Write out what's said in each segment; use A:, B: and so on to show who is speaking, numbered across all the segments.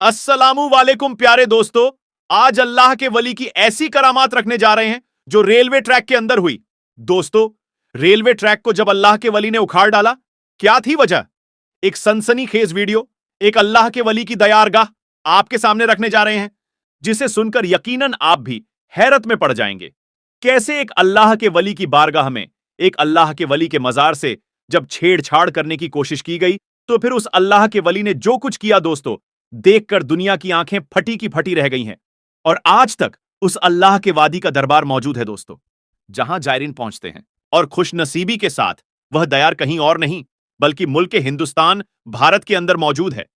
A: अस्सलामु वालेकुम प्यारे दोस्तों। आज अल्लाह के वली की ऐसी करामात रखने जा रहे हैं जो रेलवे ट्रैक के अंदर हुई। दोस्तों, रेलवे ट्रैक को जब अल्लाह के वली ने उखाड़ डाला, क्या थी वजह? एक सनसनीखेज वीडियो, एक अल्लाह के वली की दयारगाह आपके सामने रखने जा रहे हैं, जिसे सुनकर यकीनन आप भी हैरत में पड़ जाएंगे। कैसे एक अल्लाह के वली की बारगाह में एक अल्लाह के वली के मजार से जब छेड़छाड़ करने की कोशिश की गई, तो फिर उस अल्लाह के वली ने जो कुछ किया दोस्तों, देखकर दुनिया की आंखें फटी की फटी रह गई हैं। और आज तक उस अल्लाह के वादी का दरबार मौजूद है दोस्तों, जहां जायरीन पहुंचते हैं। और खुशनसीबी के साथ वह दयार कहीं और नहीं बल्कि मुल्क हिंदुस्तान, भारत के अंदर मौजूद है।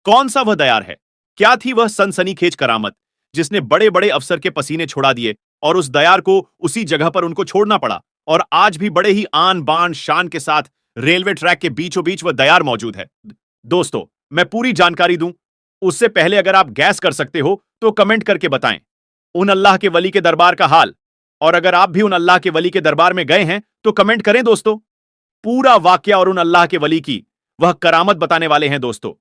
A: कौन सा वह दयार है? क्या थी वह सनसनीखेज करामत जिसने बड़े बड़े अफसर के पसीने छुड़ा दिए और उस दयार को उसी जगह पर उनको छोड़ना पड़ा, और आज भी बड़े ही आन बान शान के साथ रेलवे ट्रैक के बीचों बीच वह दयार मौजूद है। दोस्तों, मैं पूरी जानकारी दूं उससे पहले अगर आप गैस कर सकते हो तो कमेंट करके बताएं उन अल्लाह के वली के दरबार का हाल। और अगर आप भी उन अल्लाह के वली के दरबार में गए हैं तो कमेंट करें दोस्तों। पूरा वाकया और उन अल्लाह के वली की वह करामत बताने वाले हैं दोस्तों,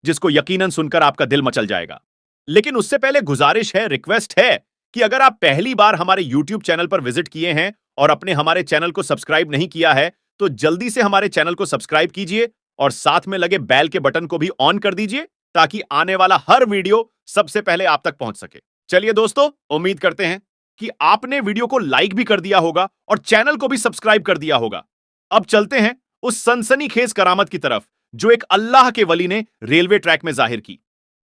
A: जिसको यकीनन सुनकर आपका दिल मचल जाएगा। लेकिन उससे पहले गुजारिश है, रिक्वेस्ट है कि अगर आप पहली बार हमारे YouTube चैनल पर विजिट किए हैं और अपने हमारे चैनल को सब्सक्राइब नहीं किया है, तो जल्दी से हमारे चैनल को सब्सक्राइब कीजिए और साथ में लगे बेल के बटन को भी ऑन कर दीजिए, ताकि आने वाला हर वीडियो सबसे पहले आप तक पहुंच सके। चलिए दोस्तों, उम्मीद करते हैं कि आपने वीडियो को लाइक भी कर दिया होगा और चैनल को भी सब्सक्राइब कर दिया होगा। अब चलते हैं उस सनसनीखेज करामत की तरफ जो एक अल्लाह के वली ने रेलवे ट्रैक में जाहिर की।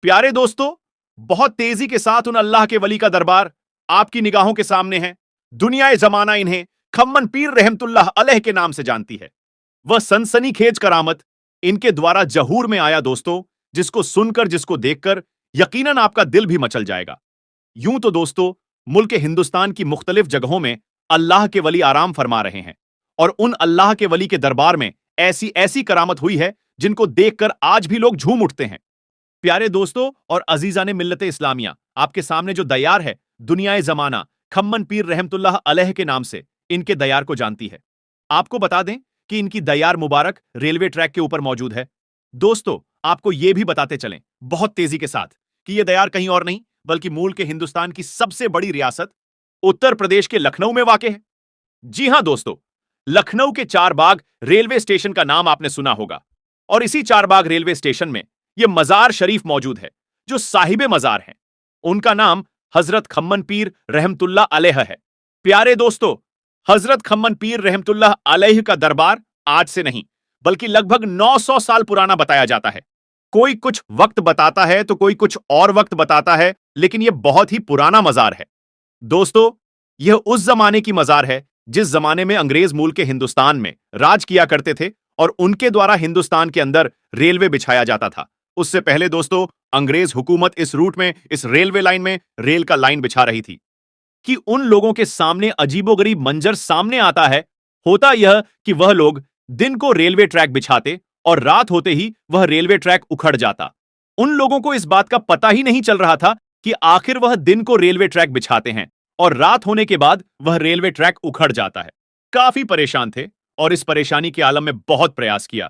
A: प्यारे दोस्तों, बहुत तेजी के साथ उन अल्लाह के वली का दरबार आपकी निगाहों के सामने है। दुनियाए जमाना इन्हें खम्मन पीर रहमतुल्लाह अलैह के नाम से जानती है। वह सनसनीखेज करामत इनके द्वारा जहूर में आया दोस्तों, जिसको सुनकर, जिसको देखकर यकीनन आपका दिल भी मचल जाएगा। यूं तो दोस्तों, मुल्क हिंदुस्तान की मुख्तलिफ जगहों में अल्लाह के वली आराम फरमा रहे हैं, और उन अल्लाह के वली के दरबार में ऐसी ऐसी करामत हुई है जिनको देखकर आज भी लोग झूम उठते हैं। प्यारे दोस्तों और अजीजा ने मिल्लत इस्लामिया, आपके सामने जो दयार है, दुनियाए जमाना खम्मन पीर रहमतुल्लाह अलैह के नाम से इनके दयार को जानती है। आपको बता दें कि इनकी दयार मुबारक रेलवे ट्रैक के ऊपर मौजूद है। दोस्तों, आपको यह भी बताते चलें बहुत तेजी के साथ कि यह दयार कहीं और नहीं बल्कि मूल के हिंदुस्तान की सबसे बड़ी रियासत उत्तर प्रदेश के लखनऊ में वाक़ है। जी हां दोस्तों, लखनऊ के चारबाग रेलवे स्टेशन का नाम आपने सुना होगा, और इसी चारबाग रेलवे स्टेशन में यह मजार शरीफ मौजूद है जो साहिबे मजार हैं। उनका नाम हजरत खम्मन पीर रहमतुल्लाह अलैह है। प्यारे दोस्तों, हजरत खम्मन पीर रहमतुल्लाह अलैह का दरबार आज से नहीं बल्कि लगभग 900 साल पुराना बताया जाता है। कोई कुछ वक्त बताता है तो कोई कुछ और वक्त बताता है, लेकिन यह बहुत ही पुराना मजार है। दोस्तों, यह उस जमाने की मजार है जिस जमाने में अंग्रेज मूल के हिंदुस्तान में राज किया करते थे और उनके द्वारा हिंदुस्तान के अंदर रेलवे बिछाया जाता था। उससे पहले दोस्तों, अंग्रेज हुकूमत इस रूट में, इस रेलवे लाइन में रेल का लाइन बिछा रही थी कि उन लोगों के सामने अजीबोगरीब मंजर सामने आता है। होता यह कि वह लोग दिन को रेलवे ट्रैक बिछाते और रात होते ही वह रेलवे ट्रैक उखड़ जाता। उन लोगों को इस बात का पता ही नहीं चल रहा था कि आखिर वह दिन को रेलवे ट्रैक बिछाते हैं और रात होने के बाद वह रेलवे ट्रैक उखड़ जाता है। काफी परेशान थे और इस परेशानी के आलम में बहुत प्रयास किया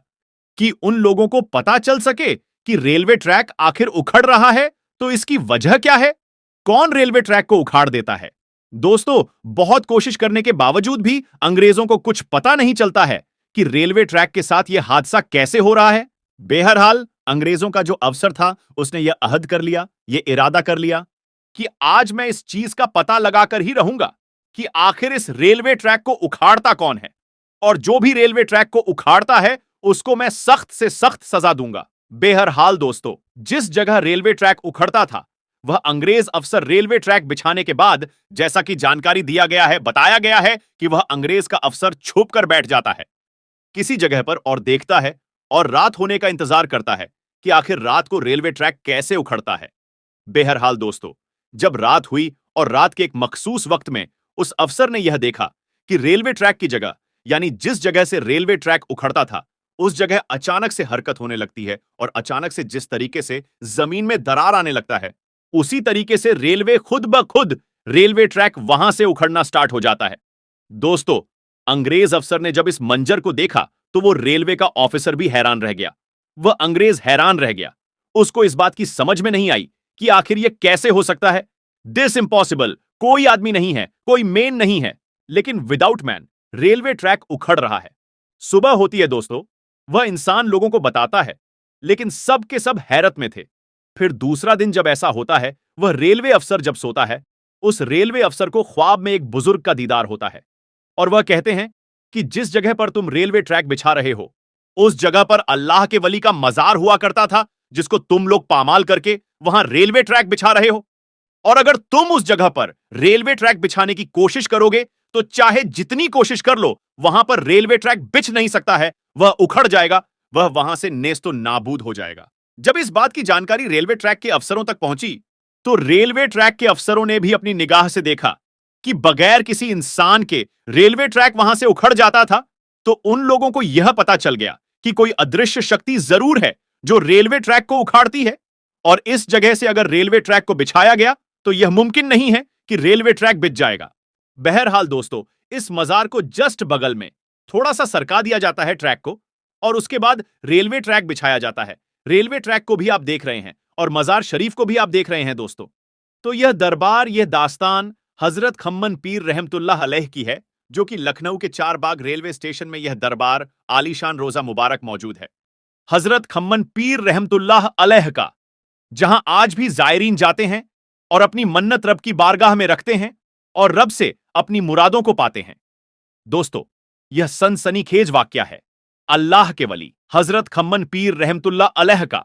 A: कि उन लोगों को पता चल सके कि रेलवे ट्रैक आखिर उखड़ रहा है तो इसकी वजह क्या है, कौन रेलवे ट्रैक को उखाड़ देता है। दोस्तों, बहुत कोशिश करने के बावजूद भी अंग्रेजों को कुछ पता नहीं चलता है कि रेलवे ट्रैक के साथ यह हादसा कैसे हो रहा है। बेहरहाल, अंग्रेजों का जो अफसर था उसने यह अहद कर लिया, यह इरादा कर लिया कि आज मैं इस चीज का पता लगाकर ही रहूंगा कि आखिर इस रेलवे ट्रैक को उखाड़ता कौन है, और जो भी रेलवे ट्रैक को उखाड़ता है उसको मैं सख्त से सख्त सजा दूंगा। बेहरहाल दोस्तों, जिस जगह रेलवे ट्रैक उखड़ता था वह अंग्रेज अफसर रेलवे ट्रैक बिछाने के बाद, जैसा कि जानकारी दिया गया है, बताया गया है कि वह अंग्रेज का अफसर छुप कर बैठ जाता है किसी जगह पर और देखता है और रात होने का इंतजार करता है कि आखिर रात को रेलवे ट्रैक कैसे उखड़ता है। बेहरहाल दोस्तों, जब रात हुई और रात के एक मखसूस वक्त में उस अफसर ने यह देखा कि रेलवे ट्रैक की जगह, यानी जिस जगह से रेलवे ट्रैक उखड़ता था, उस जगह अचानक से हरकत होने लगती है, और अचानक से जिस तरीके से जमीन में दरार आने लगता है, उसी तरीके से रेलवे खुद ब खुद रेलवे ट्रैक वहां से उखड़ना स्टार्ट हो जाता है। दोस्तों, अंग्रेज अफसर ने जब इस मंजर को देखा तो वो रेलवे का ऑफिसर भी हैरान रह गया। वह अंग्रेज हैरान रह गया उसको इस बात की समझ में नहीं आई कि आखिर यह कैसे हो सकता है। दिस इम्पॉसिबल, कोई आदमी नहीं है, कोई मेन नहीं है। लेकिन विदाउट मैन रेलवे ट्रैक उखड़ रहा है। सुबह होती है दोस्तों, वह इंसान लोगों को बताता है, लेकिन सब के सब हैरत में थे। फिर दूसरा दिन जब ऐसा होता है, वह रेलवे अफसर जब सोता है, उस रेलवे अफसर को ख्वाब में एक बुजुर्ग का दीदार होता है और वह कहते हैं कि जिस जगह पर तुम रेलवे ट्रैक बिछा रहे हो, उस जगह पर अल्लाह के वली का मजार हुआ करता था, जिसको तुम लोग पामाल करके वहां रेलवे ट्रैक बिछा रहे हो। और अगर तुम उस जगह पर रेलवे ट्रैक बिछाने की कोशिश करोगे, तो चाहे जितनी कोशिश कर लो, वहां पर रेलवे ट्रैक बिछ नहीं सकता है, वह उखड़ जाएगा, वह वहां से नेस्तो नाबूद हो जाएगा। जब इस बात की जानकारी रेलवे ट्रैक के अफसरों तक पहुंची, तो रेलवे ट्रैक के अफसरों ने भी अपनी निगाह से देखा कि बगैर किसी इंसान के रेलवे ट्रैक वहां से उखड़ जाता था। तो उन लोगों को यह पता चल गया कि कोई अदृश्य शक्ति जरूर है जो रेलवे ट्रैक को उखाड़ती है, और इस जगह से अगर रेलवे ट्रैक को बिछाया गया तो यह मुमकिन नहीं है कि रेलवे ट्रैक बिछ जाएगा। बहरहाल दोस्तों, इस मजार को जस्ट बगल में थोड़ा सा सरका दिया जाता है ट्रैक को, और उसके बाद रेलवे ट्रैक बिछाया जाता है। रेलवे ट्रैक को भी आप देख रहे हैं और मजार शरीफ को भी आप देख रहे हैं दोस्तों। तो यह दरबार, यह दास्तान हजरत खम्मन पीर रहमतुल्लाह अलैह की है, जो कि लखनऊ के चारबाग रेलवे स्टेशन में यह दरबार आलीशान रोजा मुबारक मौजूद है। हजरत खम्मन पीर रहमतुल्लाह अलैह का, जहां आज भी जायरीन जाते हैं और अपनी मन्नत रब की बारगाह में रखते हैं और रब से अपनी मुरादों को पाते हैं। दोस्तों, यह सनसनीखेज वाकया है अल्लाह के वली हजरत खम्मन पीर रहमतुल्लाह अलैह का।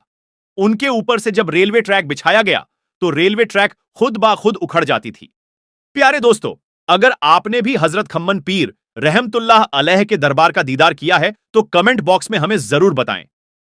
A: उनके ऊपर से जब रेलवे ट्रैक बिछाया गया, तो रेलवे ट्रैक खुद ब खुद उखड़ जाती थी। प्यारे दोस्तों, अगर आपने भी हजरत खम्मन पीर रहमतुल्लाह अलैह के दरबार का दीदार किया है, तो कमेंट बॉक्स में हमें जरूर बताएं।